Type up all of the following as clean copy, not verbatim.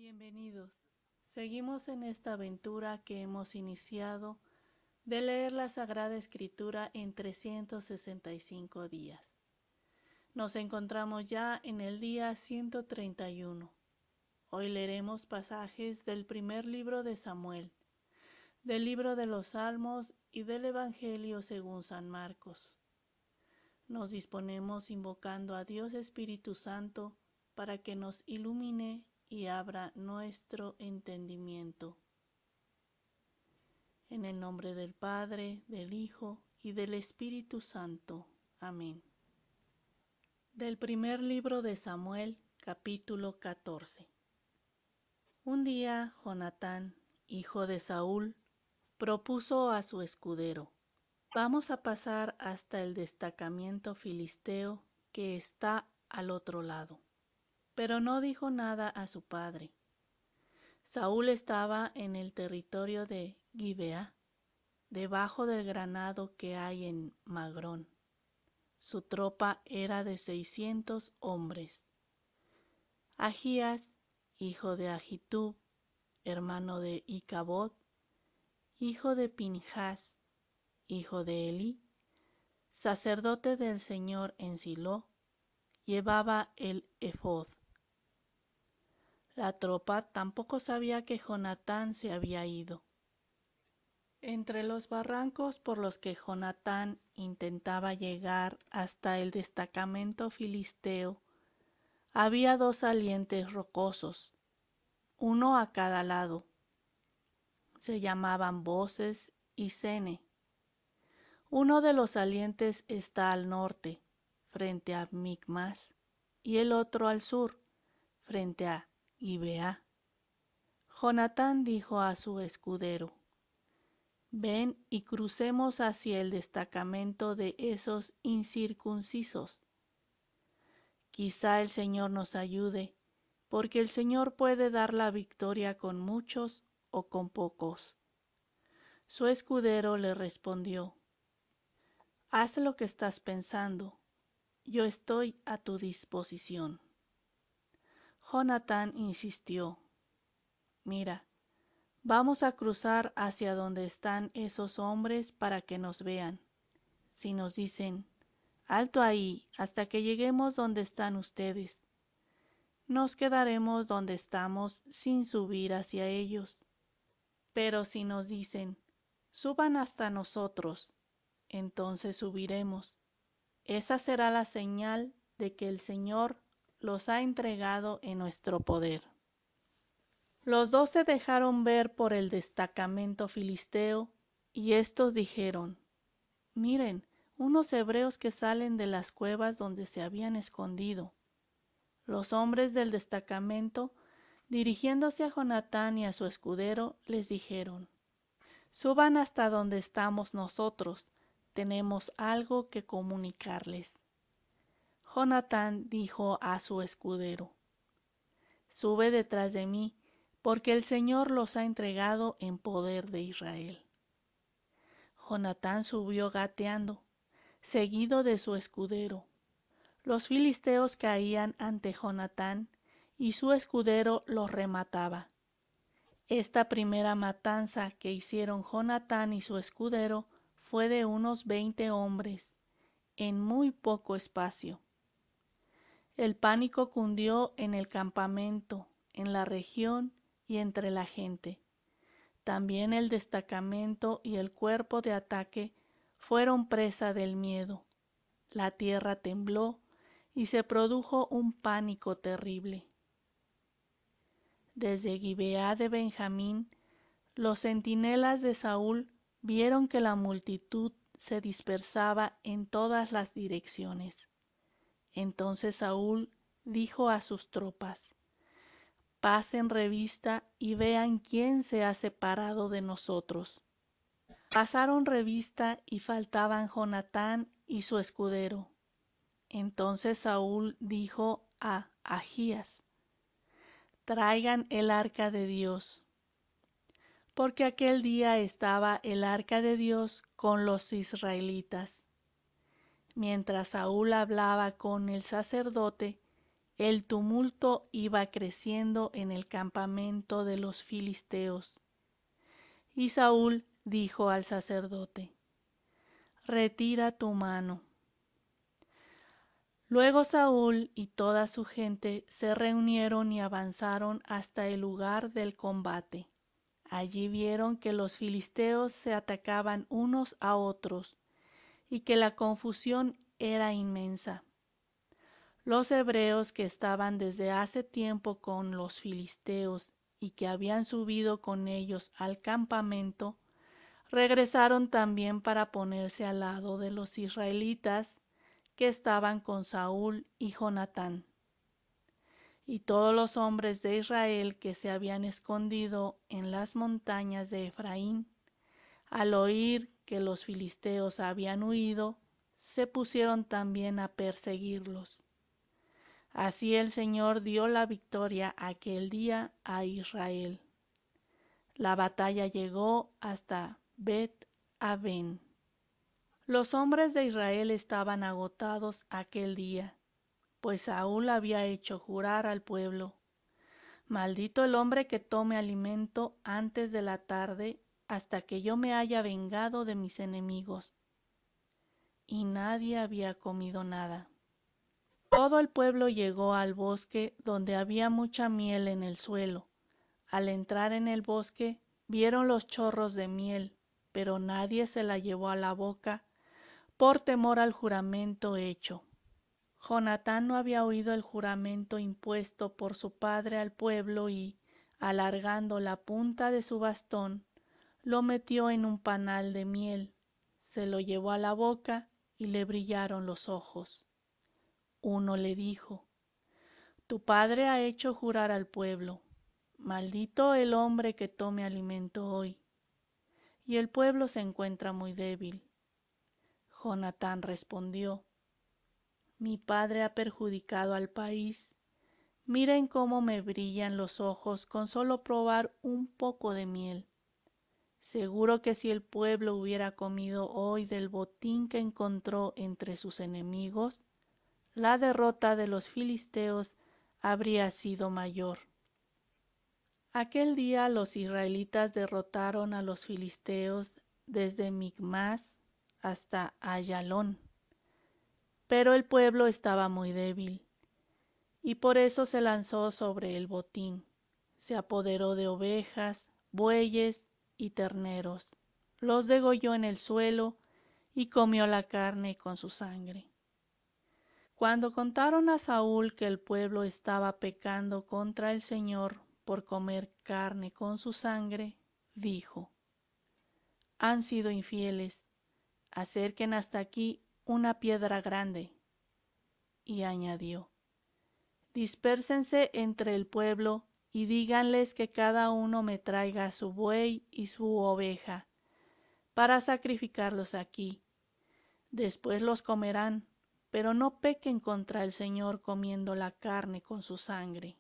Bienvenidos. Seguimos en esta aventura que hemos iniciado de leer la Sagrada Escritura en 365 días. Nos encontramos ya en el día 131. Hoy leeremos pasajes del primer libro de Samuel, del libro de los Salmos y del Evangelio según San Marcos. Nos disponemos invocando a Dios Espíritu Santo para que nos ilumine y abra nuestro entendimiento. En el nombre del Padre, del Hijo y del Espíritu Santo. Amén. Del primer libro de Samuel, capítulo 14. Un día Jonatán, hijo de Saúl, propuso a su escudero: vamos a pasar hasta el destacamento filisteo que está al otro lado. Pero no dijo nada a su padre. Saúl estaba en el territorio de Gibeá, debajo del granado que hay en Magrón. Su tropa era de 600 hombres. Ahías, hijo de Ahitub, hermano de Icabod, hijo de Pinjas, hijo de Elí, sacerdote del Señor en Silo, llevaba el efod. La tropa tampoco sabía que Jonatán se había ido. Entre los barrancos por los que Jonatán intentaba llegar hasta el destacamento filisteo, había 2 salientes rocosos, uno a cada lado. Se llamaban Boses y Sene. Uno de los salientes está al norte, frente a Micmas, y el otro al sur, frente a Gibeá. Jonatán dijo a su escudero: ven y crucemos hacia el destacamento de esos incircuncisos. Quizá el Señor nos ayude, porque el Señor puede dar la victoria con muchos o con pocos. Su escudero le respondió: haz lo que estás pensando, yo estoy a tu disposición. Jonatán insistió: mira, vamos a cruzar hacia donde están esos hombres para que nos vean. Si nos dicen: alto ahí hasta que lleguemos donde están ustedes, nos quedaremos donde estamos sin subir hacia ellos. Pero si nos dicen: suban hasta nosotros, entonces subiremos. Esa será la señal de que el Señor los ha entregado en nuestro poder. Los 2 se dejaron ver por el destacamento filisteo, y estos dijeron: miren, unos hebreos que salen de las cuevas donde se habían escondido. Los hombres del destacamento, dirigiéndose a Jonatán y a su escudero, les dijeron: suban hasta donde estamos nosotros, tenemos algo que comunicarles. Jonatán dijo a su escudero: sube detrás de mí, porque el Señor los ha entregado en poder de Israel. Jonatán subió gateando, seguido de su escudero. Los filisteos caían ante Jonatán, y su escudero los remataba. Esta primera matanza que hicieron Jonatán y su escudero fue de unos 20 hombres, en muy poco espacio. El pánico cundió en el campamento, en la región y entre la gente. También el destacamento y el cuerpo de ataque fueron presa del miedo. La tierra tembló y se produjo un pánico terrible. Desde Gibeá de Benjamín, los centinelas de Saúl vieron que la multitud se dispersaba en todas las direcciones. Entonces Saúl dijo a sus tropas: pasen revista y vean quién se ha separado de nosotros. Pasaron revista y faltaban Jonatán y su escudero. Entonces Saúl dijo a Ahías: traigan el arca de Dios. Porque aquel día estaba el arca de Dios con los israelitas. Mientras Saúl hablaba con el sacerdote, el tumulto iba creciendo en el campamento de los filisteos. Y Saúl dijo al sacerdote: «Retira tu mano». Luego Saúl y toda su gente se reunieron y avanzaron hasta el lugar del combate. Allí vieron que los filisteos se atacaban unos a otros y que la confusión era inmensa. Los hebreos que estaban desde hace tiempo con los filisteos y que habían subido con ellos al campamento, regresaron también para ponerse al lado de los israelitas que estaban con Saúl y Jonatán. Y todos los hombres de Israel que se habían escondido en las montañas de Efraín, al oír que los filisteos habían huido, se pusieron también a perseguirlos. Así el Señor dio la victoria aquel día a Israel. La batalla llegó hasta Bet-Aven. Los hombres de Israel estaban agotados aquel día, pues Saúl había hecho jurar al pueblo: «Maldito el hombre que tome alimento antes de la tarde, hasta que yo me haya vengado de mis enemigos». Y nadie había comido nada. Todo el pueblo llegó al bosque donde había mucha miel en el suelo. Al entrar en el bosque, vieron los chorros de miel, pero nadie se la llevó a la boca por temor al juramento hecho. Jonatán no había oído el juramento impuesto por su padre al pueblo y, alargando la punta de su bastón, lo metió en un panal de miel, se lo llevó a la boca y le brillaron los ojos. Uno le dijo: «Tu padre ha hecho jurar al pueblo, maldito el hombre que tome alimento hoy, y el pueblo se encuentra muy débil». Jonatán respondió: «Mi padre ha perjudicado al país. Miren cómo me brillan los ojos con solo probar un poco de miel. Seguro que si el pueblo hubiera comido hoy del botín que encontró entre sus enemigos, la derrota de los filisteos habría sido mayor». Aquel día los israelitas derrotaron a los filisteos desde Micmas hasta Ayalón, pero el pueblo estaba muy débil, y por eso se lanzó sobre el botín, se apoderó de ovejas, bueyes y terneros, los degolló en el suelo y comió la carne con su sangre. Cuando contaron a Saúl que el pueblo estaba pecando contra el Señor por comer carne con su sangre, dijo: «Han sido infieles, acerquen hasta aquí una piedra grande». Y añadió: «Dispérsense entre el pueblo y díganles que cada uno me traiga su buey y su oveja, para sacrificarlos aquí. Después los comerán, pero no pequen contra el Señor comiendo la carne con su sangre».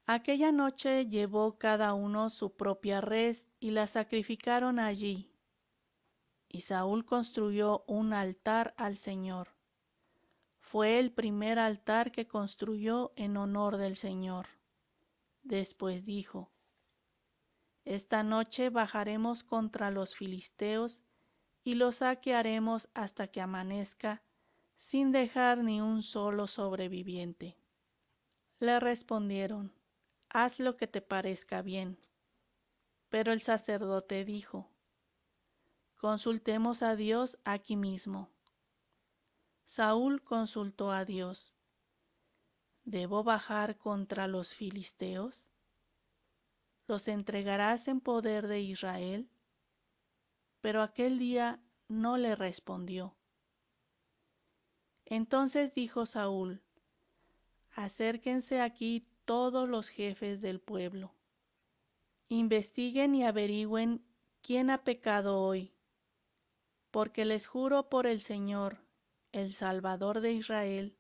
Aquella noche llevó cada uno su propia res y la sacrificaron allí. Y Saúl construyó un altar al Señor. Fue el primer altar que construyó en honor del Señor. Después dijo: «Esta noche bajaremos contra los filisteos y los saquearemos hasta que amanezca, sin dejar ni un solo sobreviviente». Le respondieron: «Haz lo que te parezca bien». Pero el sacerdote dijo: «Consultemos a Dios aquí mismo». Saúl consultó a Dios: «¿Debo bajar contra los filisteos? ¿Los entregarás en poder de Israel?». Pero aquel día no le respondió. Entonces dijo Saúl: «Acérquense aquí todos los jefes del pueblo. Investiguen y averigüen quién ha pecado hoy, porque les juro por el Señor, el Salvador de Israel,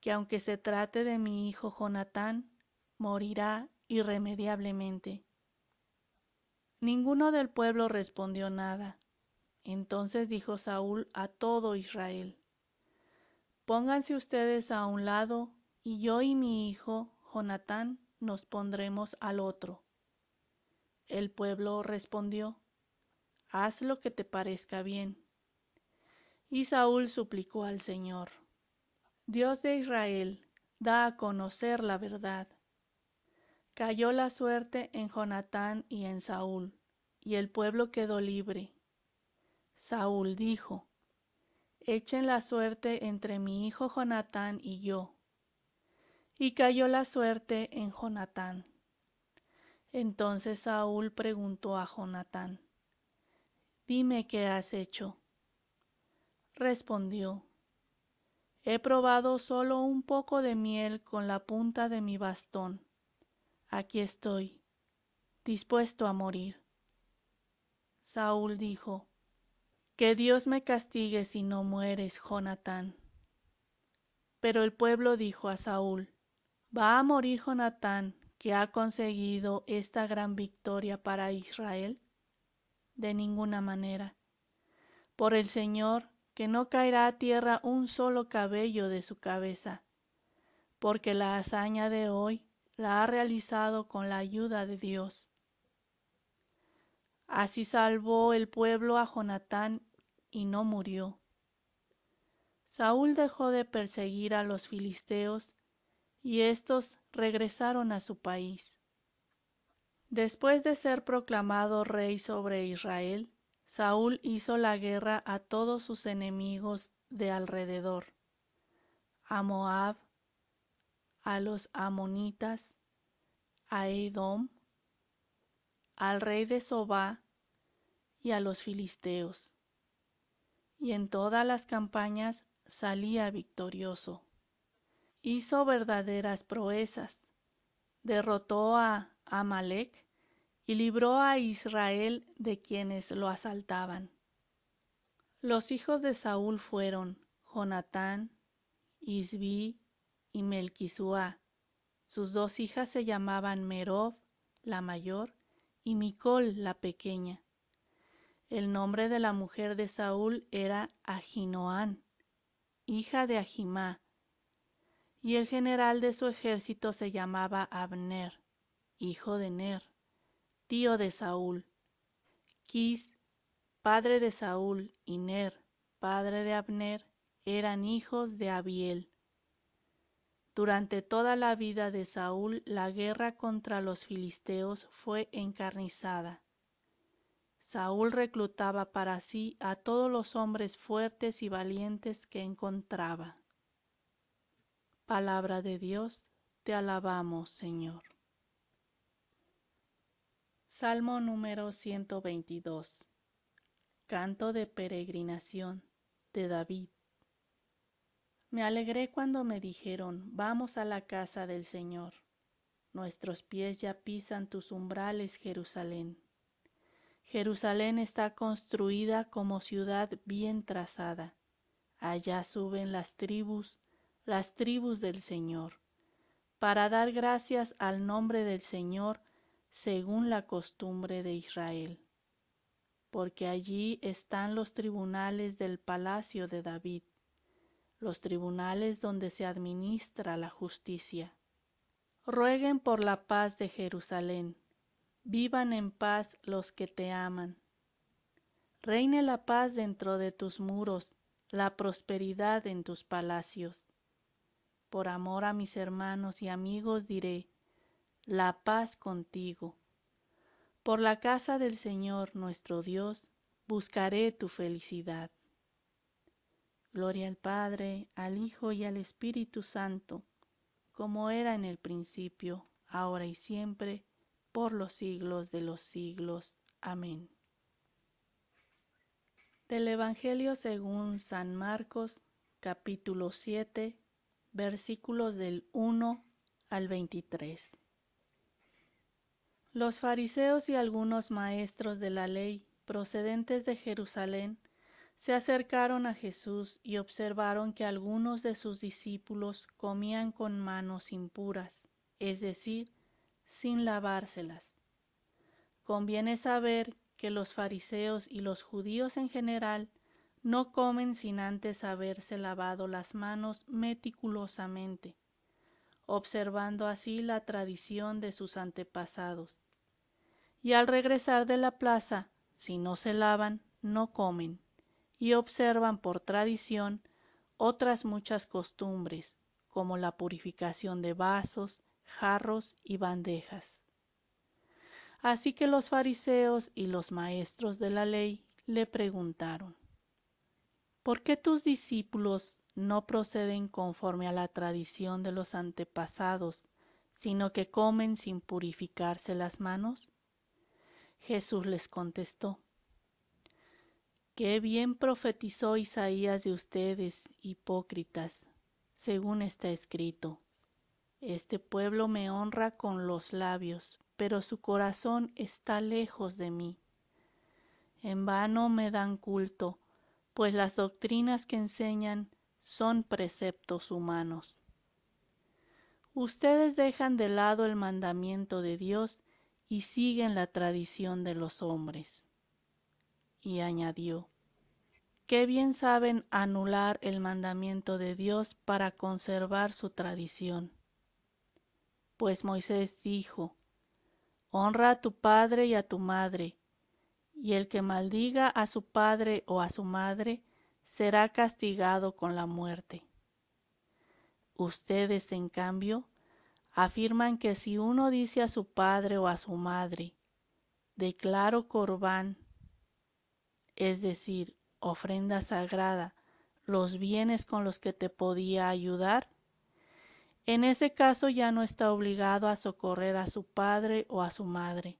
que aunque se trate de mi hijo Jonatán, morirá irremediablemente». Ninguno del pueblo respondió nada. Entonces dijo Saúl a todo Israel: «Pónganse ustedes a un lado y yo y mi hijo Jonatán nos pondremos al otro. El pueblo respondió: haz lo que te parezca bien. Y Saúl suplicó al Señor: Dios de Israel, da a conocer la verdad. Cayó la suerte en Jonatán y en Saúl, y el pueblo quedó libre. Saúl dijo: echen la suerte entre mi hijo Jonatán y yo. Y cayó la suerte en Jonatán. Entonces Saúl preguntó a Jonatán: dime qué has hecho. Respondió: he probado solo un poco de miel con la punta de mi bastón. Aquí estoy, dispuesto a morir. Saúl dijo: que Dios me castigue si no mueres, Jonatán. Pero el pueblo dijo a Saúl: ¿va a morir Jonatán, que ha conseguido esta gran victoria para Israel? De ninguna manera. Por el Señor, que no caerá a tierra un solo cabello de su cabeza, porque la hazaña de hoy la ha realizado con la ayuda de Dios. Así salvó el pueblo a Jonatán y no murió. Saúl dejó de perseguir a los filisteos y éstos regresaron a su país. Después de ser proclamado rey sobre Israel, Saúl hizo la guerra a todos sus enemigos de alrededor: a Moab, a los amonitas, a Edom, al rey de Sobá y a los filisteos. Y en todas las campañas salía victorioso. Hizo verdaderas proezas, derrotó a Amalec y libró a Israel de quienes lo asaltaban. Los hijos de Saúl fueron Jonatán, Isbi y Melquisúa. Sus dos hijas se llamaban Merob, la mayor, y Micol, la pequeña. El nombre de la mujer de Saúl era Ahinoam, hija de Ahimá, y el general de su ejército se llamaba Abner, hijo de Ner, tío de Saúl. Quis, padre de Saúl, y Ner, padre de Abner, eran hijos de Abiel. Durante toda la vida de Saúl, la guerra contra los filisteos fue encarnizada. Saúl reclutaba para sí a todos los hombres fuertes y valientes que encontraba. Palabra de Dios, te alabamos, Señor. Salmo número 122. Canto de peregrinación de David. Me alegré cuando me dijeron: vamos a la casa del Señor. Nuestros pies ya pisan tus umbrales, Jerusalén. Jerusalén está construida como ciudad bien trazada. Allá suben las tribus del Señor, para dar gracias al nombre del Señor según la costumbre de Israel. Porque allí están los tribunales del palacio de David, los tribunales donde se administra la justicia. Rueguen por la paz de Jerusalén, vivan en paz los que te aman. Reine la paz dentro de tus muros, la prosperidad en tus palacios. Por amor a mis hermanos y amigos diré: la paz contigo. Por la casa del Señor nuestro Dios, buscaré tu felicidad. Gloria al Padre, al Hijo y al Espíritu Santo, como era en el principio, ahora y siempre, por los siglos de los siglos. Amén. Del Evangelio según San Marcos, capítulo 7, versículos del 1 al 23. Los fariseos y algunos maestros de la ley, procedentes de Jerusalén, se acercaron a Jesús y observaron que algunos de sus discípulos comían con manos impuras, es decir, sin lavárselas. Conviene saber que los fariseos y los judíos en general no comen sin antes haberse lavado las manos meticulosamente, observando así la tradición de sus antepasados. Y al regresar de la plaza, si no se lavan, no comen, y observan por tradición otras muchas costumbres, como la purificación de vasos, jarros y bandejas. Así que los fariseos y los maestros de la ley le preguntaron: ¿por qué tus discípulos no proceden conforme a la tradición de los antepasados, sino que comen sin purificarse las manos? Jesús les contestó: qué bien profetizó Isaías de ustedes, hipócritas, según está escrito: este pueblo me honra con los labios, pero su corazón está lejos de mí. En vano me dan culto, pues las doctrinas que enseñan son preceptos humanos. Ustedes dejan de lado el mandamiento de Dios y siguen la tradición de los hombres. Y añadió: qué bien saben anular el mandamiento de Dios para conservar su tradición. Pues Moisés dijo: honra a tu padre y a tu madre, y el que maldiga a su padre o a su madre será castigado con la muerte. Ustedes, en cambio, afirman que si uno dice a su padre o a su madre: declaro corbán, es decir, ofrenda sagrada, los bienes con los que te podía ayudar, en ese caso ya no está obligado a socorrer a su padre o a su madre,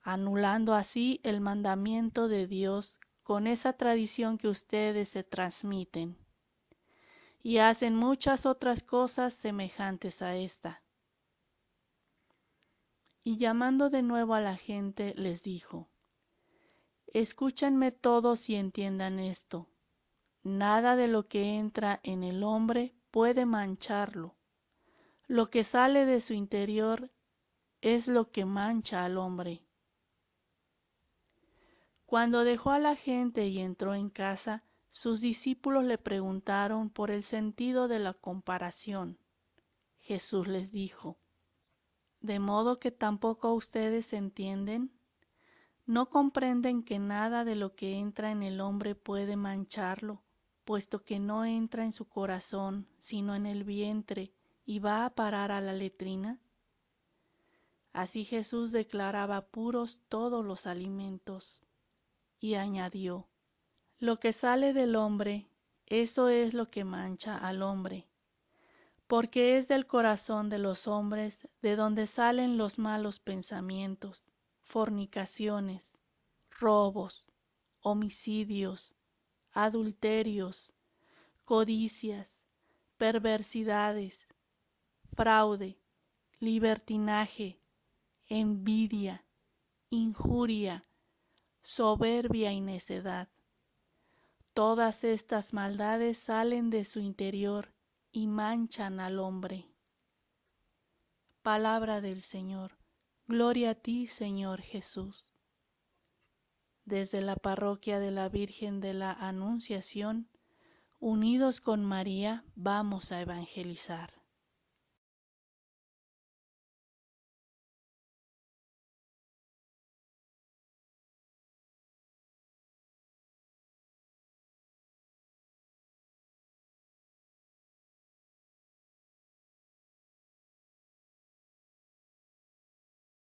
anulando así el mandamiento de Dios con esa tradición que ustedes se transmiten, y hacen muchas otras cosas semejantes a esta. Y llamando de nuevo a la gente, les dijo: escúchenme todos y entiendan esto. Nada de lo que entra en el hombre puede mancharlo. Lo que sale de su interior es lo que mancha al hombre. Cuando dejó a la gente y entró en casa, sus discípulos le preguntaron por el sentido de la comparación. Jesús les dijo: ¿de modo que tampoco ustedes entienden? ¿No comprenden que nada de lo que entra en el hombre puede mancharlo, puesto que no entra en su corazón, sino en el vientre, y va a parar a la letrina? Así Jesús declaraba puros todos los alimentos. Y añadió: lo que sale del hombre, eso es lo que mancha al hombre, porque es del corazón de los hombres de donde salen los malos pensamientos, fornicaciones, robos, homicidios, adulterios, codicias, perversidades, fraude, libertinaje, envidia, injuria, soberbia y necedad. Todas estas maldades salen de su interior y manchan al hombre. Palabra del Señor. Gloria a ti, Señor Jesús. Desde la parroquia de la Virgen de la Anunciación, unidos con María, vamos a evangelizar.